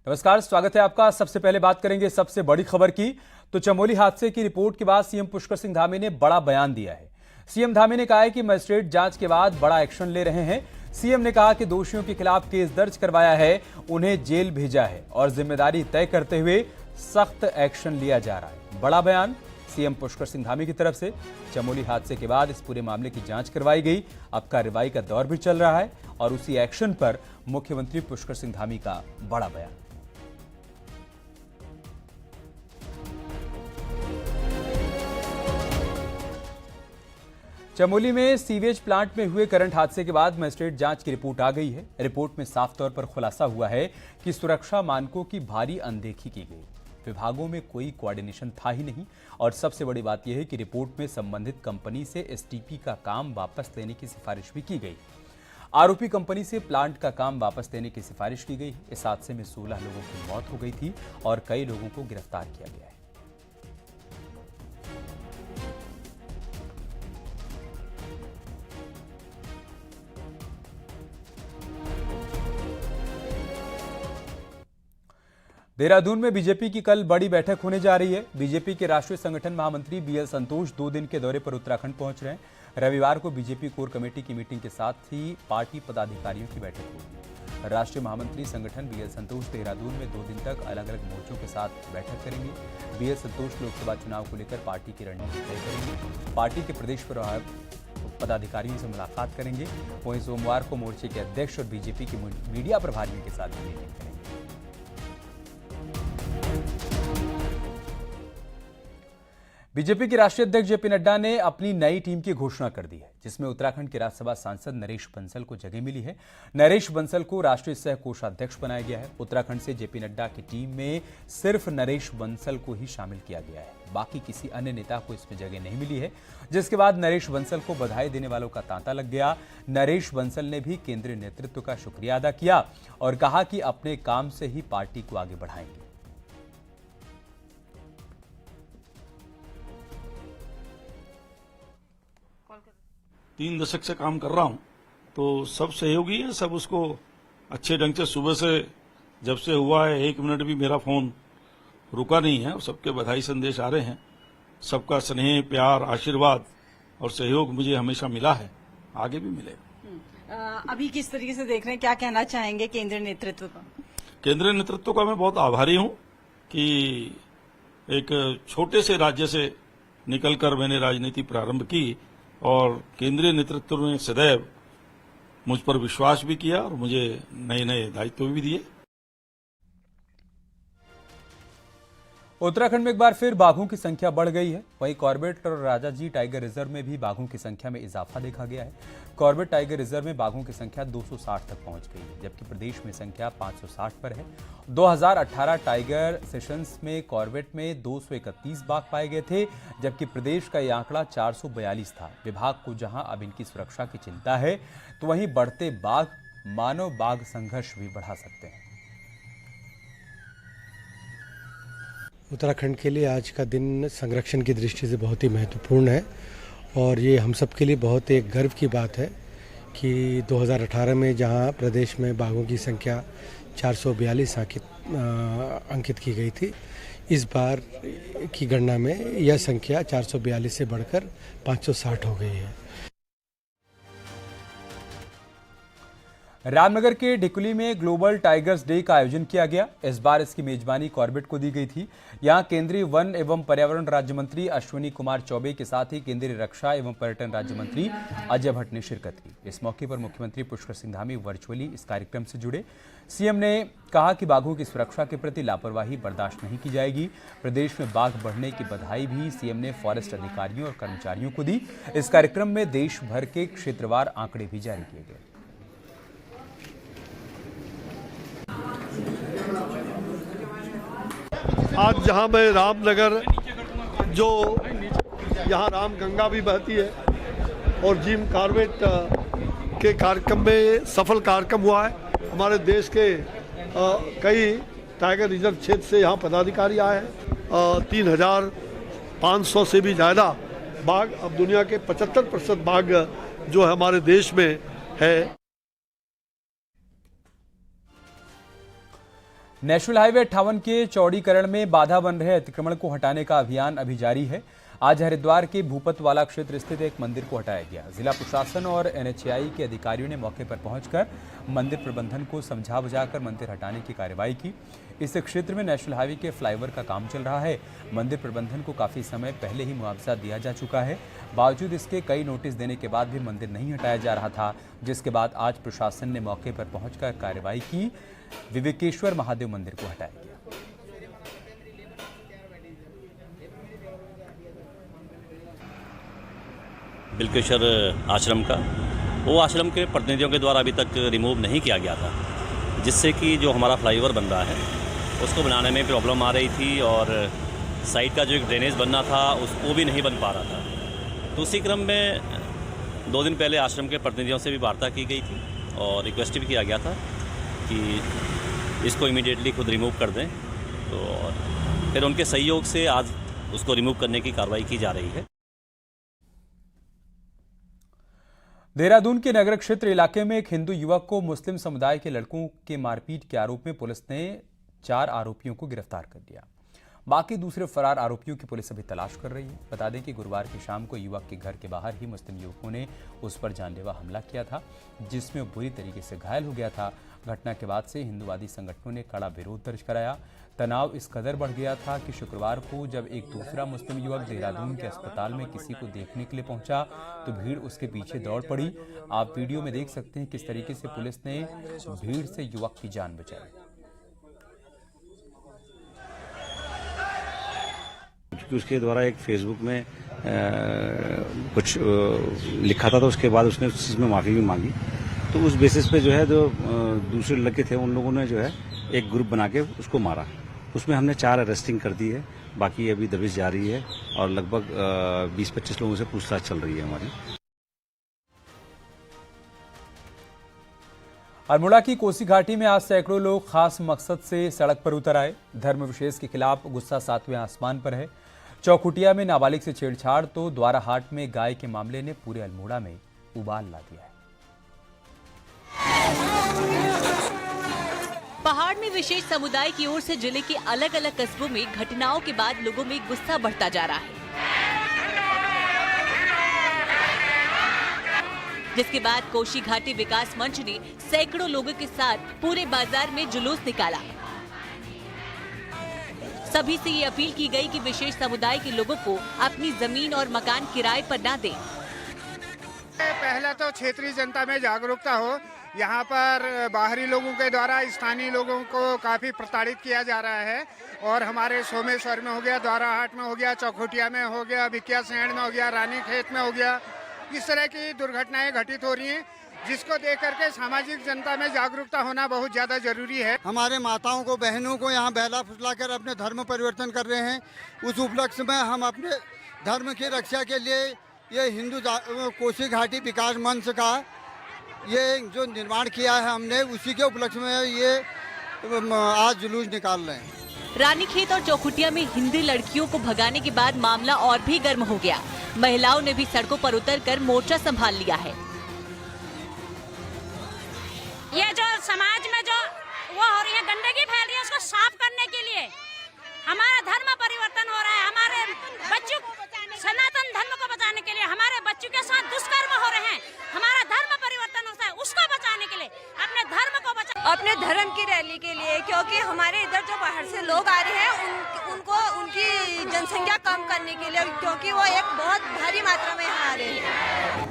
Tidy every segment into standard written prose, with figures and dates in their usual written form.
नमस्कार, स्वागत है आपका। सबसे पहले बात करेंगे सबसे बड़ी खबर की। तो चमोली हादसे की रिपोर्ट के बाद सीएम पुष्कर सिंह धामी ने बड़ा बयान दिया है। सीएम धामी ने कहा है कि मजिस्ट्रेट जांच के बाद बड़ा एक्शन ले रहे हैं। सीएम ने कहा कि दोषियों के खिलाफ केस दर्ज करवाया है, उन्हें जेल भेजा है और जिम्मेदारी तय करते हुए सख्त एक्शन लिया जा रहा है। बड़ा बयान सीएम पुष्कर सिंह धामी की तरफ से। चमोली हादसे के बाद इस पूरे मामले की जांच करवाई गई। अब कार्रवाई का दौर भी चल रहा है और उसी एक्शन पर मुख्यमंत्री पुष्कर सिंह धामी का बड़ा बयान। चमोली में सीवेज प्लांट में हुए करंट हादसे के बाद मजिस्ट्रेट जांच की रिपोर्ट आ गई है। रिपोर्ट में साफ तौर पर खुलासा हुआ है कि सुरक्षा मानकों की भारी अनदेखी की गई। विभागों में कोई कोऑर्डिनेशन था ही नहीं और सबसे बड़ी बात यह है कि रिपोर्ट में संबंधित कंपनी से एसटीपी का काम वापस लेने की सिफारिश भी की गई। आरोपी कंपनी से प्लांट का काम वापस लेने की सिफारिश की गई। इस हादसे में 16 लोगों की मौत हो गई थी और कई लोगों को गिरफ्तार किया गया है। देहरादून में बीजेपी की कल बड़ी बैठक होने जा रही है। बीजेपी के राष्ट्रीय संगठन महामंत्री बीएल संतोष 2 दिन के दौरे पर उत्तराखंड पहुंच रहे हैं। रविवार को बीजेपी कोर कमेटी की मीटिंग के साथ ही पार्टी पदाधिकारियों की बैठक होगी। राष्ट्रीय महामंत्री संगठन बीएल संतोष देहरादून में 2 दिन तक अलग अलग मोर्चों के साथ बैठक करेंगे। बीएल संतोष लोकसभा चुनाव को लेकर पार्टी की रणनीति तय करेंगे। पार्टी के प्रदेश पदाधिकारियों से मुलाकात करेंगे। वहीं सोमवार को मोर्चे के अध्यक्ष और बीजेपी के मीडिया प्रभारियों के साथ भी मीटिंग करेंगे। बीजेपी के राष्ट्रीय अध्यक्ष जेपी नड्डा ने अपनी नई टीम की घोषणा कर दी है, जिसमें उत्तराखंड के राज्यसभा सांसद नरेश बंसल को जगह मिली है। नरेश बंसल को राष्ट्रीय सह कोषाध्यक्ष बनाया गया है। उत्तराखंड से जेपी नड्डा की टीम में सिर्फ नरेश बंसल को ही शामिल किया गया है। बाकी किसी अन्य नेता को इसमें जगह नहीं मिली है, जिसके बाद नरेश बंसल को बधाई देने वालों का तांता लग गया। नरेश बंसल ने भी केंद्रीय नेतृत्व का शुक्रिया अदा किया और कहा कि अपने काम से ही पार्टी को आगे बढ़ाएंगे। 3 दशक से काम कर रहा हूं, तो सब सहयोगी है, सब उसको अच्छे ढंग से सुबह से जब से हुआ है 1 मिनट भी मेरा फोन रुका नहीं है और सबके बधाई संदेश आ रहे हैं। सबका स्नेह, प्यार, आशीर्वाद और सहयोग मुझे हमेशा मिला है, आगे भी मिलेगा। अभी किस तरीके से देख रहे हैं, क्या कहना चाहेंगे केंद्रीय नेतृत्व का? केंद्रीय नेतृत्व का मैं बहुत आभारी हूं कि एक छोटे से राज्य से निकलकर मैंने राजनीति प्रारंभ की और केंद्रीय नेतृत्व ने सदैव मुझ पर विश्वास भी किया और मुझे नए नए दायित्व भी दिए। उत्तराखंड में एक बार फिर बाघों की संख्या बढ़ गई है। वहीं कॉर्बेट और राजाजी टाइगर रिजर्व में भी बाघों की संख्या में इजाफा देखा गया है। कॉर्बेट टाइगर रिजर्व में बाघों की संख्या 260 तक पहुंच गई है, जबकि प्रदेश में संख्या 560 पर है। 2018 टाइगर सेशंस में कॉर्बेट में 231 बाघ पाए गए थे, जबकि प्रदेश का यह आंकड़ा 442 था। विभाग को जहां अब इनकी सुरक्षा की चिंता है, तो वहीं बढ़ते बाघ मानव बाघ संघर्ष भी बढ़ा सकते हैं। उत्तराखंड के लिए आज का दिन संरक्षण की दृष्टि से बहुत ही महत्वपूर्ण है और ये हम सब के लिए बहुत एक गर्व की बात है कि 2018 में जहां प्रदेश में बाघों की संख्या 442 अंकित की गई थी, इस बार की गणना में यह संख्या 442 से बढ़कर 560 हो गई है। रामनगर के ढिकुली में ग्लोबल टाइगर्स डे का आयोजन किया गया। इस बार इसकी मेजबानी कॉर्बेट को दी गई थी। यहां केंद्रीय वन एवं पर्यावरण राज्य मंत्री अश्विनी कुमार चौबे के साथ ही केंद्रीय रक्षा एवं पर्यटन राज्य मंत्री अजय भट्ट ने शिरकत की। इस मौके पर मुख्यमंत्री पुष्कर सिंह धामी वर्चुअली इस कार्यक्रम से जुड़े। सीएम ने कहा कि बाघों की सुरक्षा के प्रति लापरवाही बर्दाश्त नहीं की जाएगी। प्रदेश में बाघ बढ़ने की बधाई भी सीएम ने फॉरेस्ट अधिकारियों और कर्मचारियों को दी। इस कार्यक्रम में देश भर के क्षेत्रवार आंकड़े भी जारी किए गए। आज जहां मैं रामनगर, जो यहाँ राम गंगा भी बहती है और जिम कॉर्बेट के कार्यक्रम में सफल कार्यक्रम हुआ है। हमारे देश के कई टाइगर रिजर्व क्षेत्र से यहाँ पदाधिकारी आए हैं। 3500 से भी ज़्यादा बाघ, अब दुनिया के 75% बाघ जो है हमारे देश में है। नेशनल हाईवे 58 के चौड़ीकरण में बाधा बन रहे अतिक्रमण को हटाने का अभियान अभी जारी है। आज हरिद्वार के भूपतवाला क्षेत्र स्थित एक मंदिर को हटाया गया। जिला प्रशासन और एनएचएआई के अधिकारियों ने मौके पर पहुंचकर मंदिर प्रबंधन को समझा बुझाकर मंदिर हटाने की कार्रवाई की। इस क्षेत्र में नेशनल हाईवे के फ्लाईओवर का काम चल रहा है। मंदिर प्रबंधन को काफी समय पहले ही मुआवजा दिया जा चुका है। बावजूद इसके कई नोटिस देने के बाद भी मंदिर नहीं हटाया जा रहा था, जिसके बाद आज प्रशासन ने मौके पर पहुंचकर कार्रवाई की। विवेकेश्वर महादेव मंदिर को हटाया गया। बिल्केश्वर आश्रम का, वो आश्रम के प्रतिनिधियों के द्वारा अभी तक रिमूव नहीं किया गया था, जिससे कि जो हमारा फ्लाईओवर बन रहा है उसको बनाने में प्रॉब्लम आ रही थी और साइड का जो एक ड्रेनेज बनना था उसको भी नहीं बन पा रहा था। तो उसी क्रम में 2 दिन पहले आश्रम के प्रतिनिधियों से भी वार्ता की गई थी और रिक्वेस्ट भी किया गया था कि इसको इमीडिएटली खुद रिमूव कर दें। तो फिर उनके सहयोग से आज उसको रिमूव करने की कार्रवाई की जा रही है। देहरादून के नगर क्षेत्र इलाके में एक हिंदू युवक को मुस्लिम समुदाय के लड़कों के मारपीट के आरोप में पुलिस ने 4 आरोपियों को गिरफ्तार कर लिया। बाकी दूसरे फरार आरोपियों की पुलिस अभी तलाश कर रही है। बता दें कि गुरुवार की शाम को युवक के घर के बाहर ही मुस्लिम युवकों ने उस पर जानलेवा हमला किया था, जिसमें वो बुरी तरीके से घायल हो गया था। घटना के बाद से हिंदूवादी संगठनों ने कड़ा विरोध दर्ज कराया। तनाव इस कदर बढ़ गया था कि शुक्रवार को जब एक दूसरा मुस्लिम युवक देहरादून के अस्पताल में किसी को देखने के लिए पहुंचा तो भीड़ उसके पीछे दौड़ पड़ी। आप वीडियो में देख सकते हैं किस तरीके से पुलिस ने भीड़ से युवक की जान बचाई। उसके द्वारा एक फेसबुक में कुछ लिखा था, तो उसके बाद उसने उस चीज़ में माफ़ी भी मांगी। तो उस बेसिस पे जो है जो दूसरे लड़के थे उन लोगों ने जो है एक ग्रुप बना के उसको मारा। उसमें हमने 4 अरेस्टिंग कर दी है, बाकी अभी दबिश जारी है और लगभग 20-25 लोगों से पूछताछ चल रही है हमारी। अल्मोड़ा की कोसी घाटी में आज सैकड़ों लोग खास मकसद से सड़क पर उतर आए। धर्म विशेष के खिलाफ गुस्सा 7वें आसमान पर है। चौखुटिया में नाबालिग से छेड़छाड़ तो द्वाराहाट में गाय के मामले ने पूरे अल्मोड़ा में उबाल ला दिया है। पहाड़ में विशेष समुदाय की ओर से जिले के अलग अलग कस्बों में घटनाओं के बाद लोगों में गुस्सा बढ़ता जा रहा है, जिसके बाद कोसी घाटी विकास मंच ने सैकड़ों लोगों के साथ पूरे बाजार में जुलूस निकाला। सभी से ये अपील की गई कि विशेष समुदाय के लोगों को अपनी जमीन और मकान किराए पर न दें। पहले तो क्षेत्रीय जनता में जागरूकता हो। यहाँ पर बाहरी लोगों के द्वारा स्थानीय लोगों को काफ़ी प्रताड़ित किया जा रहा है और हमारे सोमेश्वर में हो गया, द्वाराहाट में हो गया, चौखुटिया में हो गया, भिकिया सैंड में हो गया, रानीखेत में हो गया, इस तरह की दुर्घटनाएं घटित हो रही हैं, जिसको देख करके सामाजिक जनता में जागरूकता होना बहुत ज़्यादा जरूरी है। हमारे माताओं को, बहनों को यहाँ बहला फुसला कर अपने धर्म परिवर्तन कर रहे हैं। उस उपलक्ष्य में हम अपने धर्म की रक्षा के लिए ये हिंदू कोसी घाटी विकास मंच का ये जो निर्माण किया है हमने, उसी के उपलक्ष्य में ये आज जुलूस निकाल रहे हैं। रानीखेत और चौखुटिया में हिंदी लड़कियों को भगाने के बाद मामला और भी गर्म हो गया। महिलाओं ने भी सड़कों पर उतरकर मोर्चा संभाल लिया है। ये जो समाज में जो वो हो रही है, गंदगी फैल रही है, उसको साफ करने के लिए हमारा धर्म परिवर्तन हो रहा है। हमारे बच्चों, सनातन धर्म को बचाने के लिए हमारे बच्चों के साथ दुष्कर्म हो रहे हैं। हमारा धर्म परिवर्तन होता है, उसको बचाने के लिए अपने धर्म को अपने धर्म की रैली के लिए, क्योंकि हमारे इधर जो बाहर से लोग आ रहे हैं उनको उनकी जनसंख्या कम करने के लिए, क्योंकि वो एक बहुत भारी मात्रा में यहाँ आ रहे हैं।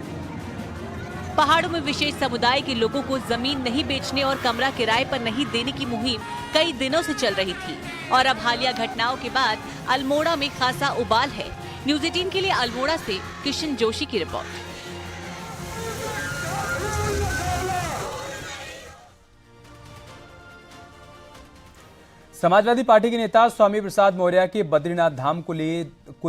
पहाड़ों में विशेष समुदाय के लोगों को जमीन नहीं बेचने और कमरा किराए पर नहीं देने की मुहिम कई दिनों से चल रही थी और अब हालिया घटनाओं के बाद अल्मोड़ा में खासा उबाल है। न्यूज़ 18 के लिए अल्मोड़ा से किशन जोशी की रिपोर्ट। समाजवादी पार्टी के नेता स्वामी प्रसाद मौर्य के बद्रीनाथ धाम को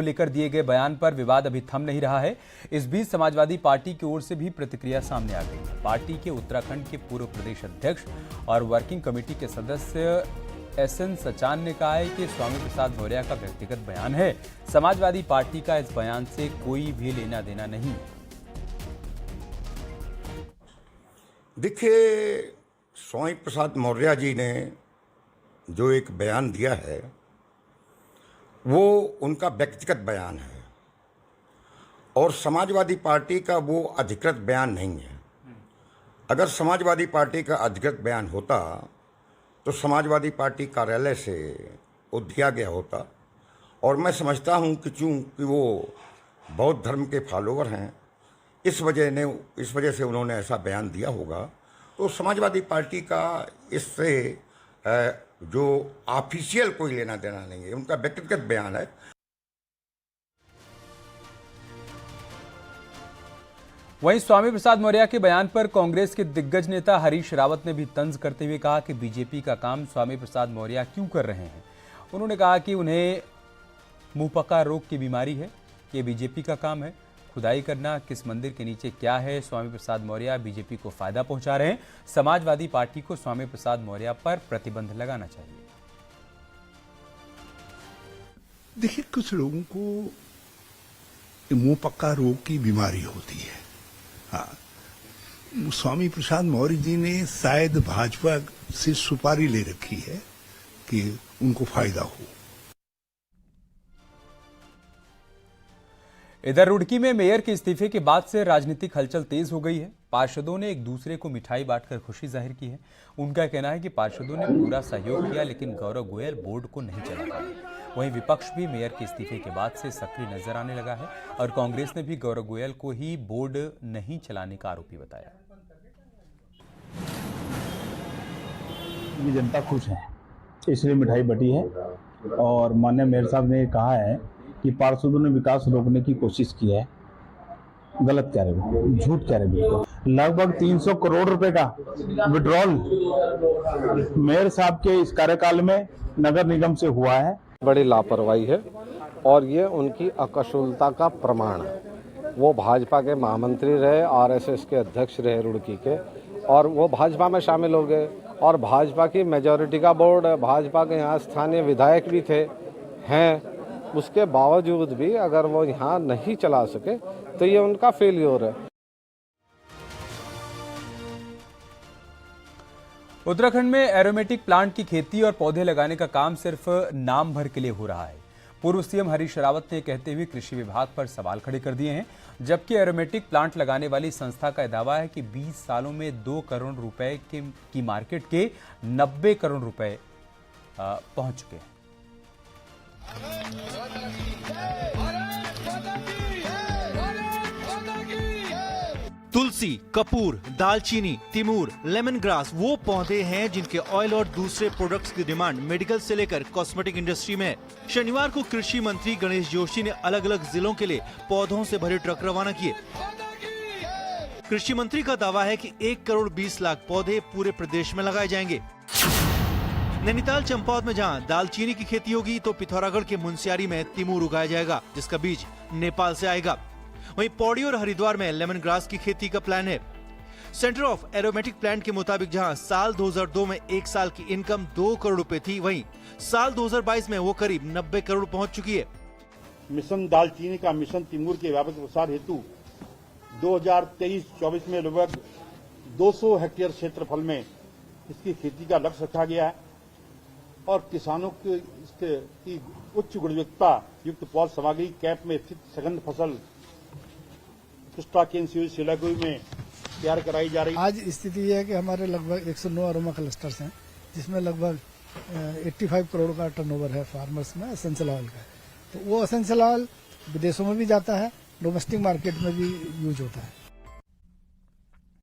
लेकर दिए गए बयान पर विवाद अभी थम नहीं रहा है। इस बीच समाजवादी पार्टी की ओर से भी प्रतिक्रिया सामने आ गई है। पार्टी के उत्तराखंड के पूर्व प्रदेश अध्यक्ष और वर्किंग कमेटी के सदस्य SN सचान ने कहा है कि स्वामी प्रसाद मौर्य का व्यक्तिगत बयान है। समाजवादी पार्टी का इस बयान से कोई भी लेना देना नहीं है। देखिए, स्वामी प्रसाद मौर्य जी ने जो एक बयान दिया है वो उनका व्यक्तिगत बयान है और समाजवादी पार्टी का वो अधिकृत बयान नहीं है। अगर समाजवादी पार्टी का अधिकृत बयान होता तो समाजवादी पार्टी कार्यालय से वो दिया गया होता और मैं समझता हूँ कि चूँकि वो बौद्ध धर्म के फॉलोवर हैं इस वजह से उन्होंने ऐसा बयान दिया होगा। तो समाजवादी पार्टी का इससे जो ऑफिशियल कोई लेना देना नहीं है, उनका व्यक्तिगत बयान है। वहीं स्वामी प्रसाद मौर्य के बयान पर कांग्रेस के दिग्गज नेता हरीश रावत ने भी तंज करते हुए कहा कि बीजेपी का काम स्वामी प्रसाद मौर्य क्यों कर रहे हैं। उन्होंने कहा कि उन्हें मुंहपका रोग की बीमारी है, ये बीजेपी का काम है। खुदाई करना किस मंदिर के नीचे क्या है, स्वामी प्रसाद मौर्य बीजेपी को फायदा पहुंचा रहे हैं। समाजवादी पार्टी को स्वामी प्रसाद मौर्य पर प्रतिबंध लगाना चाहिए। देखिए, कुछ लोगों को मुंहपका रोग की बीमारी होती है। हाँ, स्वामी प्रसाद मौर्य जी ने शायद भाजपा से सुपारी ले रखी है कि उनको फायदा हो। इधर रुड़की में मेयर के इस्तीफे के बाद से राजनीतिक हलचल तेज हो गई है। पार्षदों ने एक दूसरे को मिठाई बांटकर खुशी जाहिर की है। उनका कहना है कि पार्षदों ने पूरा सहयोग किया लेकिन गौरव गोयल बोर्ड को नहीं चला पाए। वहीं विपक्ष भी मेयर के इस्तीफे के बाद से सक्रिय नजर आने लगा है और कांग्रेस ने भी गौरव गोयल को ही बोर्ड नहीं चलाने का आरोपी बताया। ये जनता खुश है इसलिए मिठाई बटी है और माननीय मेयर साहब ने कहा है कि पार्षदों ने विकास रोकने की कोशिश की है। गलत कह रहे, झूठ कह रहे। लगभग 300 करोड़ रुपए का विड्रॉल मेयर साहब के इस कार्यकाल में नगर निगम से हुआ है। बड़ी लापरवाही है और ये उनकी अकशुलता का प्रमाण है। वो भाजपा के महामंत्री रहे, आरएसएस के अध्यक्ष रहे रुड़की के, और वो भाजपा में शामिल हो गए और भाजपा की मेजॉरिटी का बोर्ड, भाजपा के यहाँ स्थानीय विधायक भी थे हैं, उसके बावजूद भी अगर वो यहाँ नहीं चला सके तो ये उनका फेलियर है। उत्तराखंड में एरोमेटिक प्लांट की खेती और पौधे लगाने का काम सिर्फ नाम भर के लिए हो रहा है। पूर्व सीएम हरीश रावत ने कहते हुए कृषि विभाग पर सवाल खड़े कर दिए हैं, जबकि एरोमेटिक प्लांट लगाने वाली संस्था का दावा है कि 20 सालों में 2 करोड़ रुपए की मार्केट के 90 करोड़ रुपए पहुंच चुके हैं। तुलसी, कपूर, दालचीनी, तिमूर, लेमन ग्रास वो पौधे हैं जिनके ऑयल और दूसरे प्रोडक्ट्स की डिमांड मेडिकल से लेकर कॉस्मेटिक इंडस्ट्री में है। शनिवार को कृषि मंत्री गणेश जोशी ने अलग अलग जिलों के लिए पौधों से भरे ट्रक रवाना किए। कृषि मंत्री का दावा है कि 1 करोड़ 20 लाख पौधे पूरे प्रदेश में लगाए जाएंगे। नैनीताल चंपावत में जहां दालचीनी की खेती होगी तो पिथौरागढ़ के मुनस्यारी में तिमूर उगाया जाएगा, जिसका बीज नेपाल से आएगा। वहीं पौड़ी और हरिद्वार में लेमन ग्रास की खेती का प्लान है। सेंटर ऑफ एरोमेटिक प्लांट के मुताबिक जहां साल 2002 में 1 साल की इनकम 2 करोड़ रुपए थी, वहीं साल 2022 में वो करीब 90 करोड़ पहुंच चुकी है। मिशन दालचीनी का मिशन तिमूर के व्यापक प्रसार हेतु 2023-24 में लगभग 200 हेक्टेयर क्षेत्रफल में इसकी खेती का लक्ष्य रखा गया है और किसानों की इसकी उच्च गुणवत्ता युक्त पौध सामग्री कैंप में स्थित सघन फसल सिलागुई में तैयार कराई जा रही है। आज स्थिति यह है कि हमारे लगभग 109 अरोमा क्लस्टर्स हैं, जिसमें लगभग 85 करोड़ का टर्नओवर है फार्मर्स में एसेंशियल ऑयल का। तो वो एसेंशियल ऑयल विदेशों में भी जाता है, डोमेस्टिक मार्केट में भी यूज होता है।